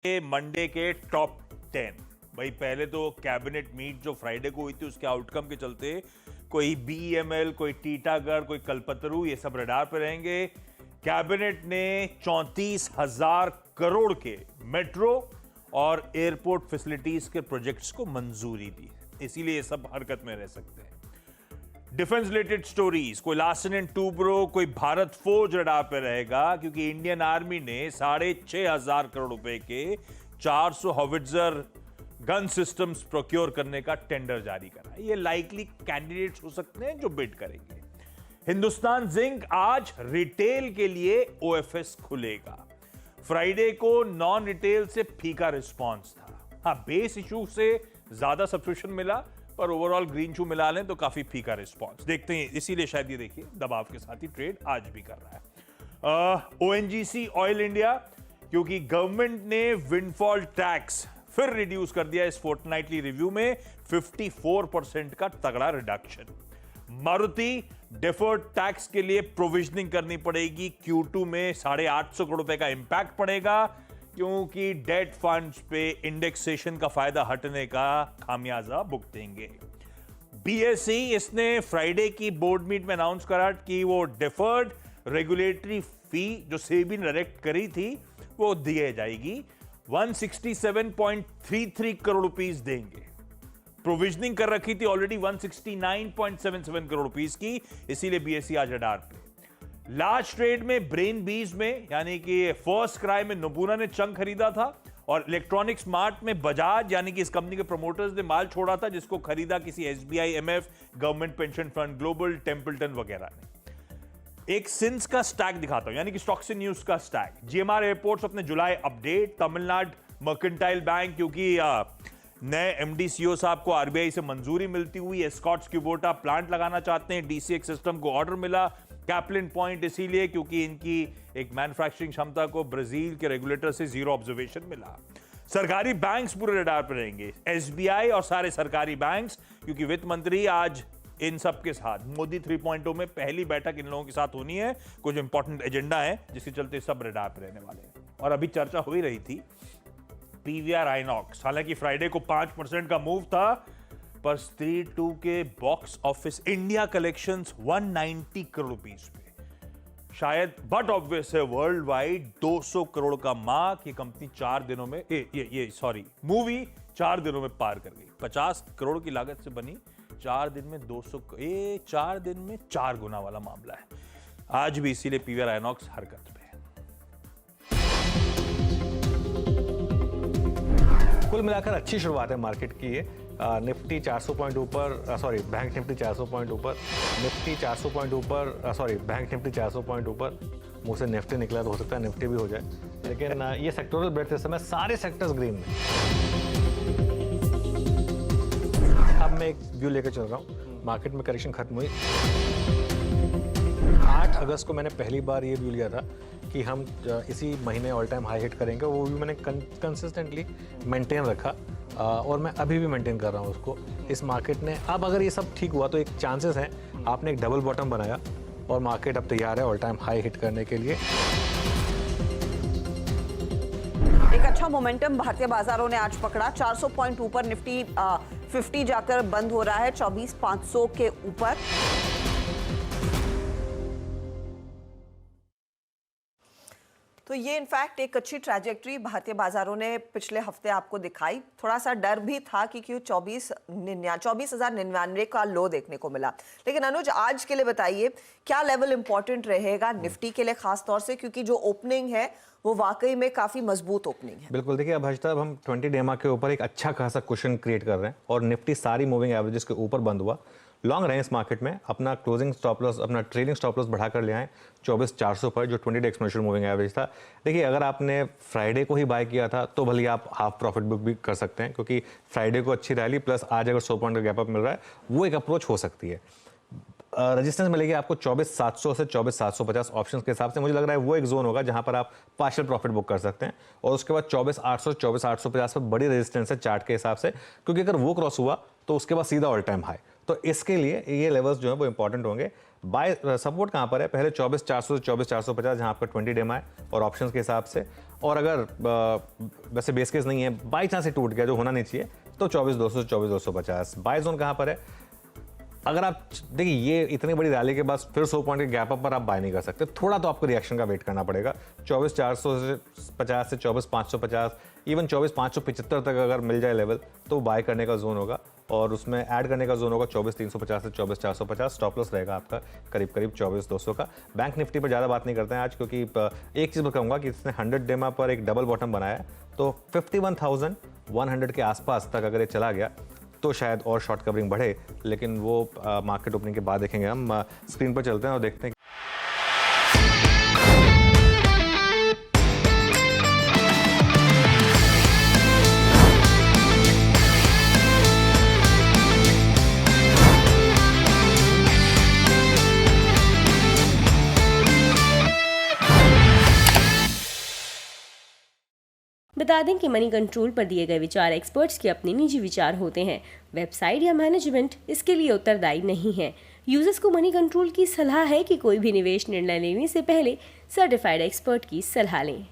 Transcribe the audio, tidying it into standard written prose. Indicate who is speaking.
Speaker 1: Monday के top 10। भाई पहले तो कैबिनेट मीट जो फ्राइडे को हुई थी उसके आउटकम के चलते कोई बीईएमएल, कोई टीटागढ़, कोई कल्पतरू, ये सब रडार पे रहेंगे। कैबिनेट ने 34,000 करोड़ के मेट्रो और एयरपोर्ट फैसिलिटीज के प्रोजेक्ट्स को मंजूरी दी है, इसीलिए ये सब हरकत में रह सकते हैं। डिफेंस रिलेटेड स्टोरीज, कोई लार्सन एंड टूब्रो, कोई भारत फोर्ज रडार पे रहेगा, क्योंकि इंडियन आर्मी ने 6,500 करोड़ रुपए के 400 हॉविट्जर गन सिस्टम्स प्रोक्योर करने का टेंडर जारी करा। ये लाइकली कैंडिडेट्स हो सकते हैं जो बिड करेंगे। हिंदुस्तान जिंक, आज रिटेल के लिए ओएफएस खुलेगा। फ्राइडे को नॉन रिटेल से फीका रिस्पॉन्स था। हाँ, बेस इशू से ज्यादा सब्सक्रिप्शन मिला, पर ओवरऑल ग्रीन शू मिला लें तो काफी फीका रिस्पॉन्स देखते हैं, इसीलिए शायद ये देखिए दबाव के साथ ही ट्रेड आज भी कर रहा है। ओएनजीसी ऑयल इंडिया, क्योंकि गवर्नमेंट ने विंडफॉल टैक्स फिर रिड्यूस कर दिया इस फोर्टनाइटली रिव्यू में, 54% का तगड़ा रिडक्शन। मारुति, डिफर्ड टैक्स के लिए प्रोविजनिंग करनी पड़ेगी, Q2 में 850 करोड़ रुपए का इंपैक्ट पड़ेगा, क्योंकि डेट फंड्स पे इंडेक्सेशन का फायदा हटने का खामियाजा भुगतेंगे। बीएसई, इसने फ्राइडे की बोर्ड मीट में अनाउंस करा कि वो डिफर्ड रेगुलेटरी फी जो सेबी ने डायरेक्ट करी थी वो दिए जाएगी, 167.33 करोड़ रुपीस देंगे। प्रोविजनिंग कर रखी थी ऑलरेडी 169.77 करोड़ रुपीस की, इसीलिए बीएसई आज रडार पे। लार्ज ट्रेड में ब्रेन बीज में, यानी कि फर्स्ट क्राई में नुपुना ने चंग खरीदा था, और इलेक्ट्रॉनिक स्मार्ट में बजाज, यानी कि इस कंपनी के प्रमोटर्स ने माल छोड़ा था, जिसको खरीदा किसी SBI, MF, government pension fund, global, Templeton वगैरह ने। एक सिंस का स्टैक दिखाता हूं, यानी कि स्टॉक्स इन न्यूज का स्टैक। जीएमआर एयरपोर्ट्स अपने जुलाई अपडेट, तमिलनाडु मर्केंटाइल बैंक, क्योंकि नए एमडी सीईओ साहब को आरबीआई से मंजूरी मिलती हुई एस्कॉट्स क्यूबोटा प्लांट लगाना चाहते हैं, डीसीएक्स सिस्टम को ऑर्डर मिला। कैप्लिन पॉइंट इसीलिए क्योंकि इनकी एक मैन्युफैक्चरिंग क्षमता को ब्राजील के रेगुलेटर से 0 ऑब्जर्वेशन मिला। सरकारी बैंक्स पूरे रडार पर रहेंगे, एसबीआई और सारे सरकारी बैंक्स, क्योंकि वित्त मंत्री आज इन सब के साथ मोदी 3.0 में पहली बैठक इन लोगों के साथ होनी है। कुछ इंपॉर्टेंट एजेंडा है जिसके चलते सब रडार पर रहने वाले हैं। और अभी चर्चा हो ही रही थी पीवीआर आइनॉक्स, हालांकि फ्राइडे को 5% का मूव था, पर स्त्री 2 के box office India collections 190 crore rupees पे शायद, बट ऑब्वियस है वर्ल्ड वाइड 200 करोड़ का मार्क ये कंपनी 4 दिनों में मूवी 4 दिनों में पार कर गई। 50 करोड़ की लागत से बनी, 4 दिन में 200, 4 दिन में 4 गुना वाला मामला है। आज भी इसीलिए पीवीआर आइनॉक्स हरकत पे।
Speaker 2: कुल मिलाकर अच्छी शुरुआत है मार्केट की। ये निफ्टी 400 पॉइंट ऊपर, बैंक निफ्टी 400 पॉइंट ऊपर, निफ्टी 400 पॉइंट ऊपर, बैंक निफ्टी 400 पॉइंट ऊपर। मुंह से निफ्टी निकला तो हो सकता है निफ्टी भी हो जाए, लेकिन ये सेक्टोरल ब्रेथ इस समय सारे सेक्टर्स ग्रीन में। अब मैं एक व्यू लेकर चल रहा हूँ, मार्केट में करेक्शन खत्म हुई। 8 अगस्त को मैंने पहली बार ये व्यू लिया था कि हम इसी महीने ऑल टाइम हाई हिट करेंगे, वो भी मैंने कंसिस्टेंटली मेंटेन रखा, और मैं अभी भी मेंटेन कर रहा हूँ उसको। इस मार्केट ने अब अगर ये सब ठीक हुआ तो एक चांसेस हैं, आपने एक डबल बॉटम बनाया और मार्केट अब तैयार है ऑल टाइम हाई हिट करने के लिए।
Speaker 3: एक अच्छा मोमेंटम भारतीय बाजारों ने आज पकड़ा, 400 पॉइंट ऊपर निफ्टी 50 जाकर बंद हो रहा है 24,500 के ऊपर। तो ये इनफैक्ट एक अच्छी ट्रैजेक्टरी भारतीय बाजारों ने पिछले हफ्ते आपको दिखाई। थोड़ा सा डर भी था कि क्यों 24,099 का लो देखने को मिला। लेकिन अनुज, आज के लिए बताइए क्या लेवल इंपॉर्टेंट रहेगा निफ्टी के लिए खास तौर से, क्योंकि जो ओपनिंग है वो वाकई में काफी मजबूत ओपनिंग है।
Speaker 2: बिल्कुल, देखिए अब हम 20 डेमा के ऊपर एक अच्छा खासा कुशन क्रिएट कर रहे हैं, और निफ्टी सारी मूविंग एवरेजेस के ऊपर बंद हुआ। लॉन्ग रहे इस मार्केट में, अपना क्लोजिंग स्टॉप लॉस, अपना ट्रेलिंग स्टॉप लॉस बढ़ाकर ले आए 24,400 पर, जो 20 डे एक्सपोनेंशियल मूविंग एवरेज था। देखिए, अगर आपने फ्राइडे को ही बाय किया था तो भले आप हाफ प्रॉफिट बुक भी कर सकते हैं, क्योंकि फ्राइडे को अच्छी रैली प्लस आज अगर 100 पॉइंट का गैप अप मिल रहा है, वो एक अप्रोच हो सकती है। रेजिस्टेंस मिलेगी आपको 24,700 से 24,750 ऑप्शंस के हिसाब से। मुझे लग रहा है वो एक जोन होगा जहां पर आप पार्शियल प्रॉफिट बुक कर सकते हैं, और उसके बाद 24,800 24,850 पर बड़ी रेजिस्टेंस है चार्ट के हिसाब से, क्योंकि अगर वो क्रॉस हुआ तो उसके बाद सीधा ऑल टाइम हाई। तो इसके लिए ये लेवल्स जो है वो इंपॉर्टेंट होंगे। बाय सपोर्ट कहाँ पर है, पहले 24,400 से 24,450 जहाँ आपका 20 डेमा है और ऑप्शंस के हिसाब से, और अगर वैसे बेस केस नहीं है, बाई चांस से टूट गया जो होना नहीं चाहिए तो 24,200 से 24,250। बाय जोन कहाँ पर है, अगर आप देखिए ये इतनी बड़ी रैली के बाद फिर 100 पॉइंट के गैप अप पर आप बाय नहीं कर सकते, थोड़ा तो आपको रिएक्शन का वेट करना पड़ेगा। 24,450 से 24,550, इवन 24,575 तक अगर मिल जाए लेवल तो बाय करने का जोन होगा, और उसमें ऐड करने का जोन होगा 24,350 से 24,450। स्टॉप लॉस रहेगा आपका करीब करीब 24,200 का। बैंक निफ्टी पर ज़्यादा बात नहीं करते हैं आज, क्योंकि एक चीज़ बताऊंगा कि इसने 100 डेमा पर एक डबल बॉटम बनाया है, तो 51,100 के आसपास तक अगर ये चला गया तो शायद और शॉर्ट कवरिंग बढ़े, लेकिन वो मार्केट ओपनिंग के बाद देखेंगे। हम स्क्रीन पर चलते हैं और देखते हैं।
Speaker 4: बता दें कि मनी कंट्रोल पर दिए गए विचार एक्सपर्ट्स के अपने निजी विचार होते हैं। वेबसाइट या मैनेजमेंट इसके लिए उत्तरदायी नहीं है। यूजर्स को मनी कंट्रोल की सलाह है कि कोई भी निवेश निर्णय लेने से पहले सर्टिफाइड एक्सपर्ट की सलाह लें।